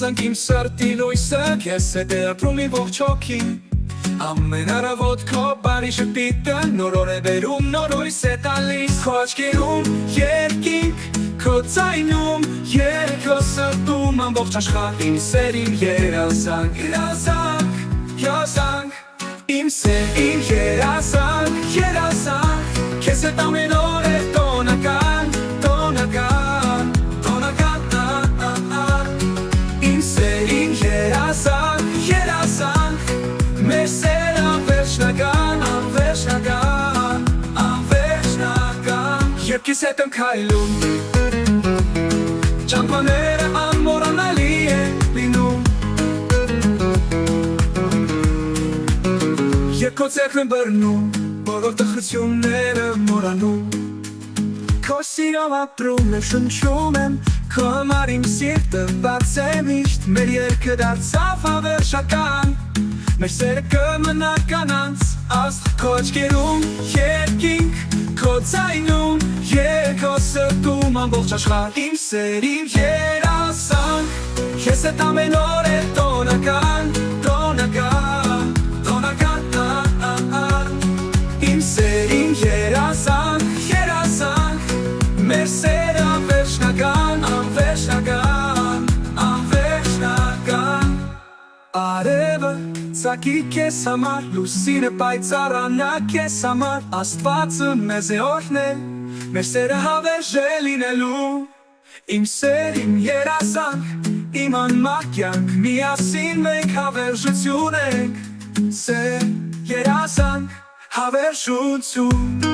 երազանք իմ սրտի լույսը Քեզ հետ է ապրում իմ ողջ հոգին Ամեն առավոտ քո բարի շպիտը Նոր է բերում, նոր լույս է տալիս Քո աչքերում երկինք, քո ձայնում երգ Քո սրտում ամբողջ աշխարհին սերին երազանք Երազանք, երազանք Իմ սերին երազանք, երազանք Քեզ հետ ամեն օր է տոնական, տոնական, տոնական Իմ սերին երազանք, երազանք Մեր սեր անվերջնական, անվերջնական, անվերջնական Երբ քեզ հետ եմ քայլում Ճամփաները անմոռանալի են լինում Երբ քո ձեռքն եմ բռնում, բոլոր տխրությունները մոռանում Քո սիրով ապրում եմ, շնչում եմ Քո համար իմ սիրտը բաց է միշտ Մեր երգը դարձավ հավերժական Մեր սերը կմնա կանանց Աստղ քո աչքերում երկինք Քո ձայնում երգ Քո սրտում ամբողջ աշխարհ Իմ սերին երազանք Քեզ հետ ամեն օր է տոնական, տոնական, տոնական Իմ սերին երազանք, երազանք Մեր սերը անվերջնական, անվերջնական, անվերջնական Արևը ծագի քեզ համար, լուսինը պայծառանա քեզ համար Աստվածը մեզ է օրհնել, մեր սերը հավերժ է լինելու Իմ սերին երազանք, իմ անմար կյանք Միասին մենք հավերժություն ենք Սեր, երազանք, հավերժություն